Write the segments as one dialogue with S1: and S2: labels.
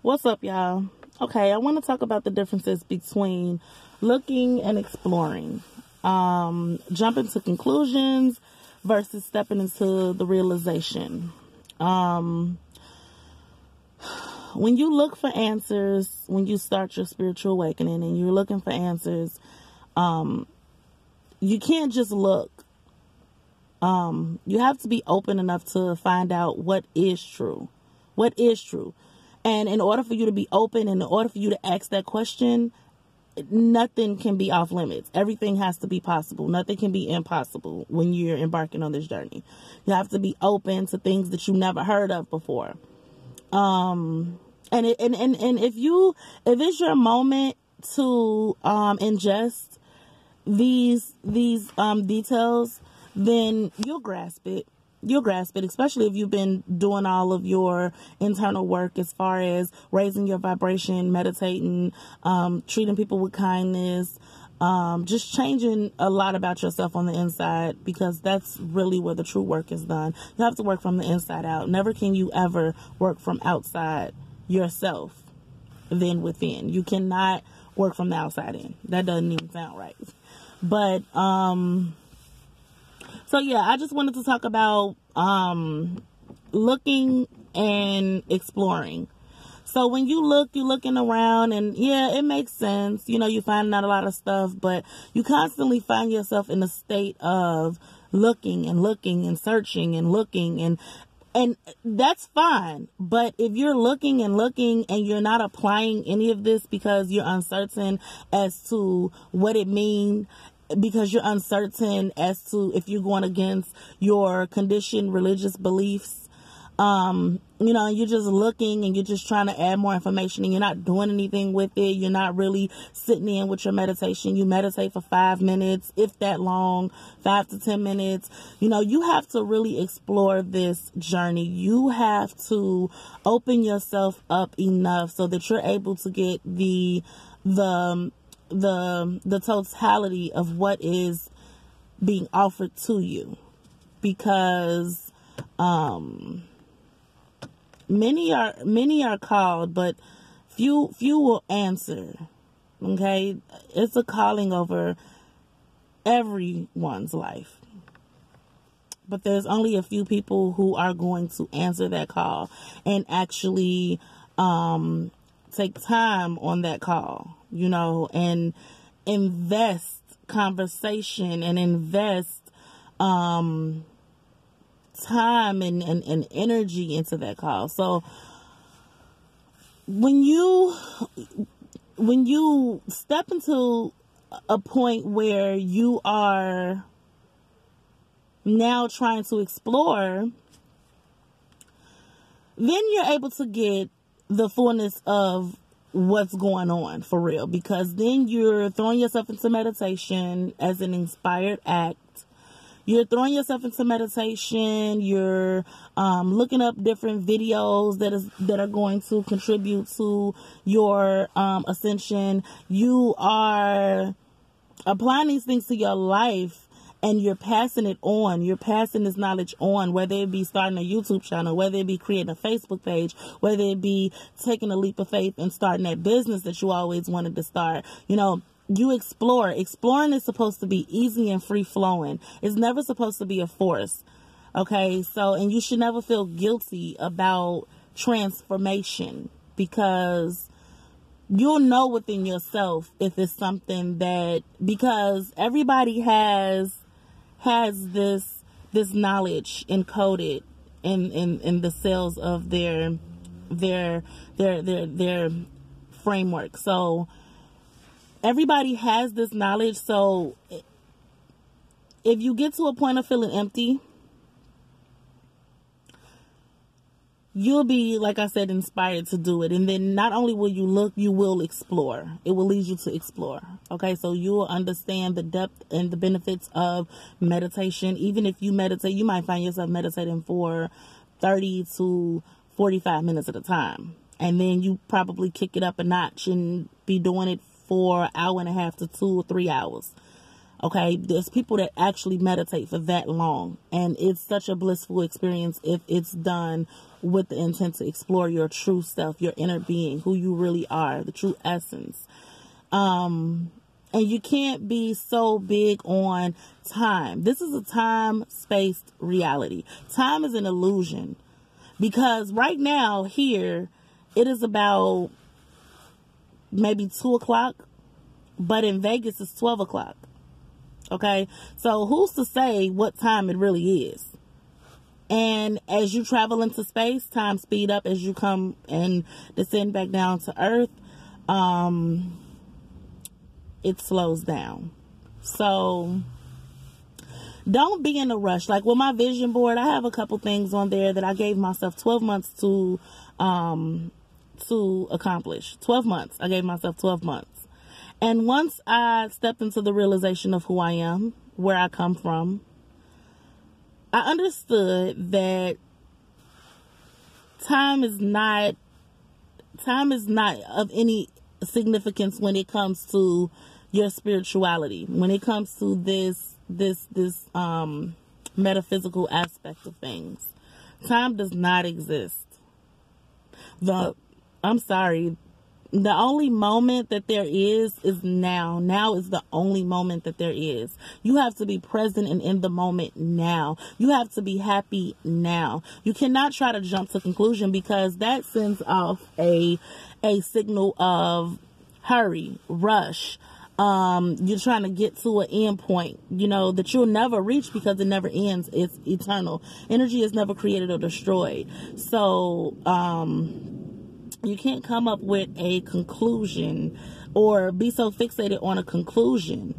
S1: What's up, y'all? Okay, I want to talk about the differences between looking and exploring. Jumping to conclusions versus stepping into the realization. When you look for answers, when you start your spiritual awakening and you're looking for answers, you can't just look. You have to be open enough to find out what is true. What is true? And in order for you to be open, and in order for you to ask that question, nothing can be off limits. Everything has to be possible. Nothing can be impossible when you're embarking on this journey. You have to be open to things that you never heard of before. And if it's your moment to ingest these details, then you'll grasp it. You'll grasp it, especially if you've been doing all of your internal work as far as raising your vibration, meditating, treating people with kindness, just changing a lot about yourself on the inside, because that's really where the true work is done. You have to work from the inside out. Never can you ever work from outside yourself than within. You cannot work from the outside in. That doesn't even sound right. But, so yeah, I just wanted to talk about looking and exploring. So when you look, you're looking around, and yeah, it makes sense. You know, you're finding out a lot of stuff, but you constantly find yourself in a state of looking and looking and searching and looking, and that's fine. But if you're looking and you're not applying any of this because you're uncertain as to what it means, because you're uncertain as to if you're going against your conditioned religious beliefs, you're just looking and you're just trying to add more information and you're not doing anything with it. You're not really sitting in with your meditation. You meditate for 5 minutes, if that long, 5 to 10 minutes. You have to really explore this journey. You have to open yourself up enough so that you're able to get the totality of what is being offered to you, because many are called, but few will answer. Okay, it's a calling over everyone's life, but there's only a few people who are going to answer that call and actually take time on that call, and invest conversation and invest time and energy into that call. So when you step into a point where you are now trying to explore, then you're able to get the fullness of what's going on for real, because then you're throwing yourself into meditation as an inspired act. You're throwing yourself into meditation. You're looking up different videos that are going to contribute to your ascension. You are applying these things to your life, and you're passing it on. You're passing this knowledge on, whether it be starting a YouTube channel, whether it be creating a Facebook page, whether it be taking a leap of faith and starting that business that you always wanted to start. You explore. Exploring is supposed to be easy and free flowing. It's never supposed to be a force. Okay. So, and you should never feel guilty about transformation, because you'll know within yourself if it's something that, because everybody has this knowledge encoded in the cells of their framework. So everybody has this knowledge. So if you get to a point of feeling empty, you'll be, like I said, inspired to do it. And then not only will you look, you will explore. It will lead you to explore. Okay, so you will understand the depth and the benefits of meditation. Even if you meditate, you might find yourself meditating for 30 to 45 minutes at a time. And then you probably kick it up a notch and be doing it for an hour and a half to 2 or 3 hours. Okay, there's people that actually meditate for that long, and it's such a blissful experience if it's done with the intent to explore your true self, your inner being, who you really are, the true essence. And you can't be so big on time. This is a time-spaced reality. Time is an illusion. Because right now, here, it is about maybe 2 o'clock. But in Vegas, it's 12 o'clock. Okay? So who's to say what time it really is? And as you travel into space, time speed up as you come and descend back down to Earth. It slows down. So don't be in a rush. Like with my vision board, I have a couple things on there that I gave myself 12 months to accomplish. 12 months. I gave myself 12 months. And once I stepped into the realization of who I am, where I come from, I understood that time is not of any significance when it comes to your spirituality, when it comes to this metaphysical aspect of things. Time does not exist. The only moment that there is now. Now is the only moment that there is. You have to be present and in the moment now. You have to be happy now. You cannot try to jump to conclusion, because that sends off a signal of hurry, rush. You're trying to get to an end point, that you'll never reach, because it never ends. It's eternal. Energy is never created or destroyed. So, you can't come up with a conclusion or be so fixated on a conclusion.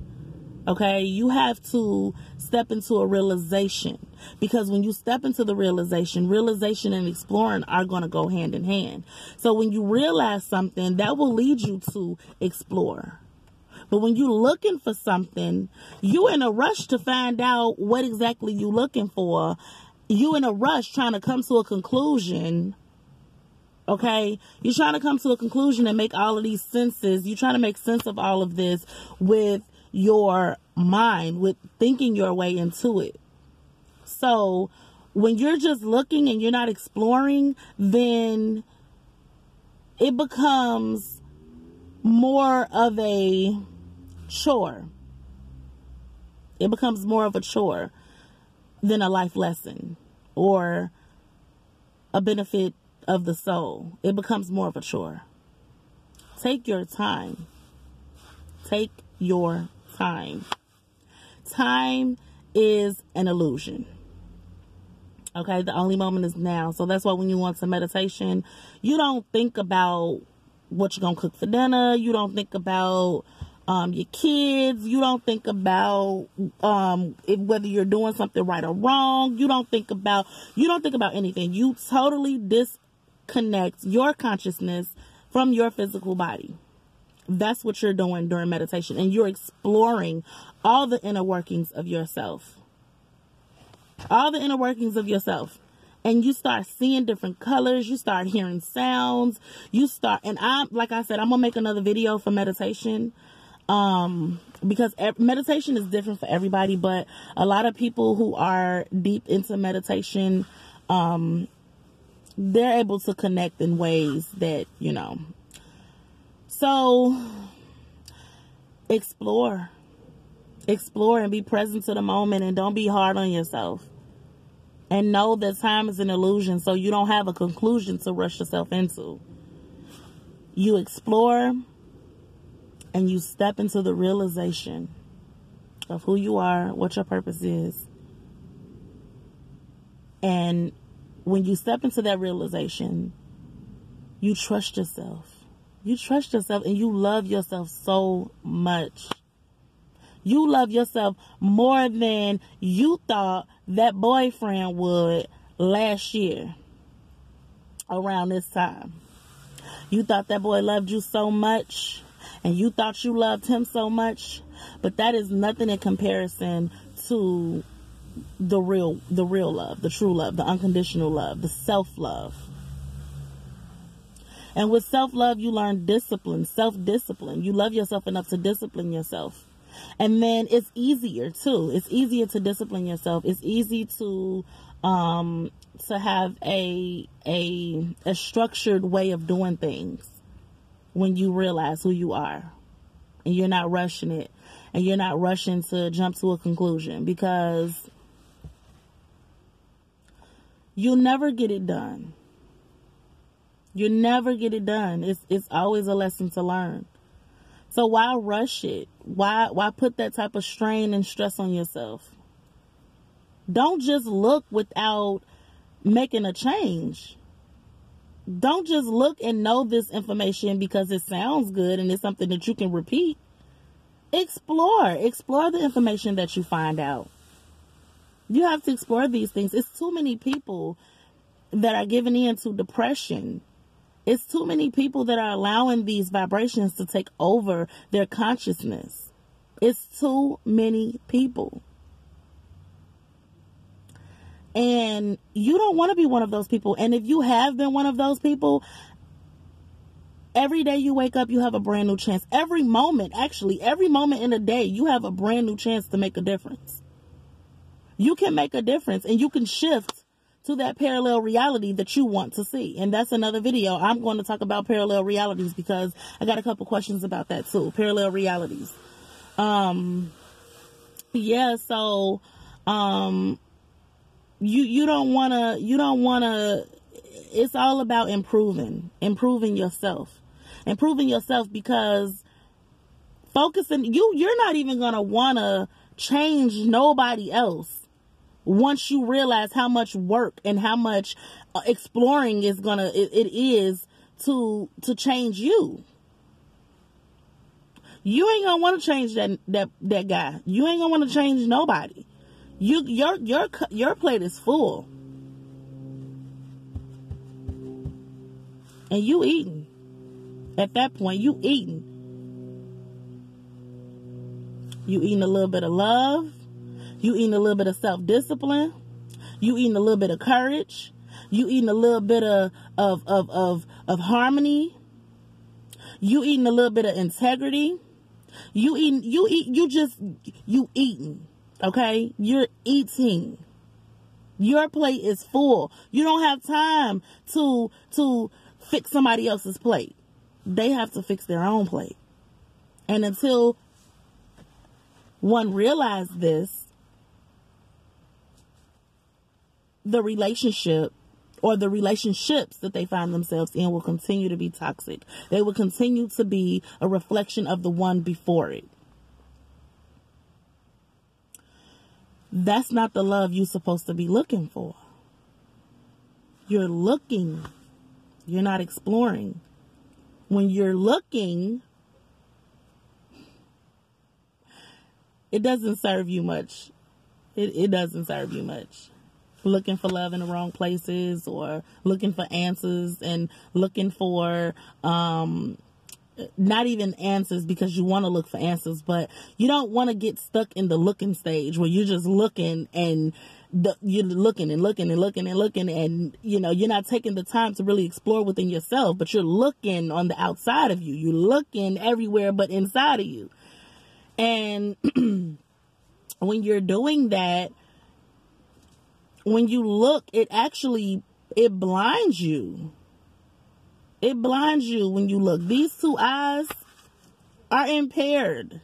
S1: Okay, you have to step into a realization, because when you step into the realization and exploring are going to go hand in hand. So when you realize something, that will lead you to explore. But when you're looking for something, you in a rush to find out what exactly you're looking for. You in a rush trying to come to a conclusion. Okay, you're trying to come to a conclusion and make all of these senses. You're trying to make sense of all of this with your mind, with thinking your way into it. So when you're just looking and you're not exploring, then it becomes more of a chore. It becomes more of a chore than a life lesson or a benefit of the soul. It becomes more of a chore. Take your time. Take your time. Time is an illusion. Okay, the only moment is now. So that's why when you want some meditation, you don't think about what you're going to cook for dinner. You don't think about your kids. You don't think about whether you're doing something right or wrong. You don't think about anything. You totally disconnect your consciousness from your physical body. That's what you're doing during meditation, and you're exploring all the inner workings of yourself. All the inner workings of yourself. And you start seeing different colors. You start hearing sounds. And like I said, I'm going to make another video for meditation. Because meditation is different for everybody, but a lot of people who are deep into meditation, they're able to connect in ways that, So, explore and be present to the moment, and don't be hard on yourself. And know that time is an illusion, so you don't have a conclusion to rush yourself into. You explore and you step into the realization of who you are, what your purpose is. And when you step into that realization, you trust yourself. You trust yourself and you love yourself so much. You love yourself more than you thought that boyfriend would last year around this time. You thought that boy loved you so much, and you thought you loved him so much, but that is nothing in comparison to the real love, the true love, the unconditional love, the self-love. And with self-love, you learn discipline, self-discipline. You love yourself enough to discipline yourself. And then it's easier too. It's easier to discipline yourself. It's easy to to have a structured way of doing things when you realize who you are and you're not rushing it and you're not rushing to jump to a conclusion, because you'll never get it done. You never get it done. It's always a lesson to learn. So why rush it? Why put that type of strain and stress on yourself? Don't just look without making a change. Don't just look and know this information because it sounds good and it's something that you can repeat. Explore the information that you find out. You have to explore these things. It's too many people that are giving in to depression. It's too many people that are allowing these vibrations to take over their consciousness. It's too many people. And you don't want to be one of those people. And if you have been one of those people, every day you wake up, you have a brand new chance. Every moment in a day, you have a brand new chance to make a difference. You can make a difference and you can shift to that parallel reality that you want to see. And that's another video. I'm going to talk about parallel realities because I got a couple questions about that too. Parallel realities. You don't want to, it's all about improving yourself, because you're not even going to want to change nobody else once you realize how much work and how much exploring it is to change you. You ain't gonna want to change that guy. You ain't gonna want to change nobody. Your plate is full, and you eating. At that point, you eating. You eating a little bit of love. You eating a little bit of self-discipline. You eating a little bit of courage. You eating a little bit of harmony. You eating a little bit of integrity. You eating. Okay? You're eating. Your plate is full. You don't have time to fix somebody else's plate. They have to fix their own plate. And until one realizes this, the relationship or the relationships that they find themselves in will continue to be toxic. They will continue to be a reflection of the one before it. That's not the love you're supposed to be looking for. You're looking. You're not exploring. When you're looking, it doesn't serve you much. It doesn't serve you much. Looking for love in the wrong places, or looking for answers and looking for not even answers because you want to look for answers, but you don't want to get stuck in the looking stage where you're just looking and you're looking and looking and looking and looking, and you're not taking the time to really explore within yourself, but you're looking on the outside of you. You're looking everywhere but inside of you. And when you're doing that, when you look, it blinds you. It blinds you when you look. These two eyes are impaired.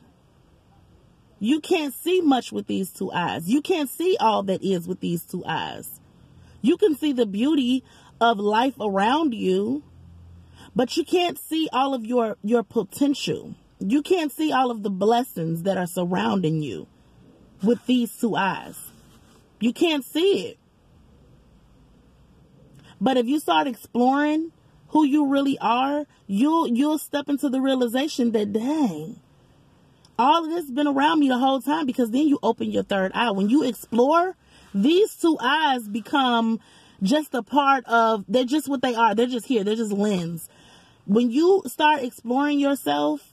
S1: You can't see much with these two eyes. You can't see all that is with these two eyes. You can see the beauty of life around you, but you can't see all of your potential. You can't see all of the blessings that are surrounding you with these two eyes. You can't see it. But if you start exploring who you really are, you'll step into the realization that, dang, all of this has been around me the whole time, because then you open your third eye. When you explore, these two eyes become just a part of, they're just what they are. They're just here. They're just lens. When you start exploring yourself,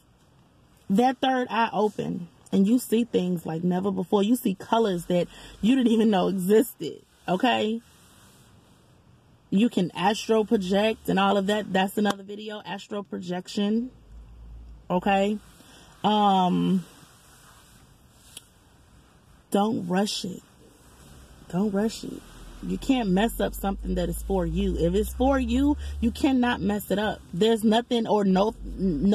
S1: that third eye open. And you see things like never before. You see colors that you didn't even know existed. Okay? You can astral project and all of that. That's another video. Astral projection. Okay? Don't rush it. Don't rush it. You can't mess up something that is for you. If it's for you, you cannot mess it up. There's nothing or no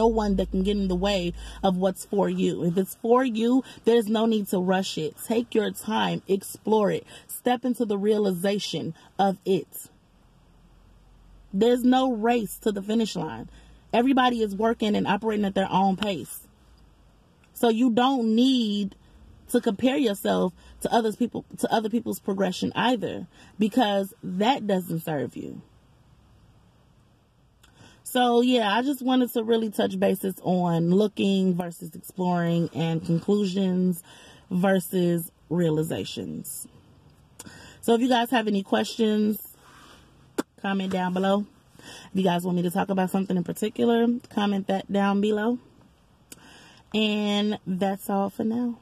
S1: one that can get in the way of what's for you. If it's for you, there's no need to rush it. Take your time, explore it, step into the realization of it. There's no race to the finish line. Everybody is working and operating at their own pace. So you don't need to compare yourself to other people's progression either, because that doesn't serve you. So yeah, I just wanted to really touch bases on looking versus exploring, and conclusions versus realizations. So if you guys have any questions, comment down below. If you guys want me to talk about something in particular, comment that down below. And that's all for now.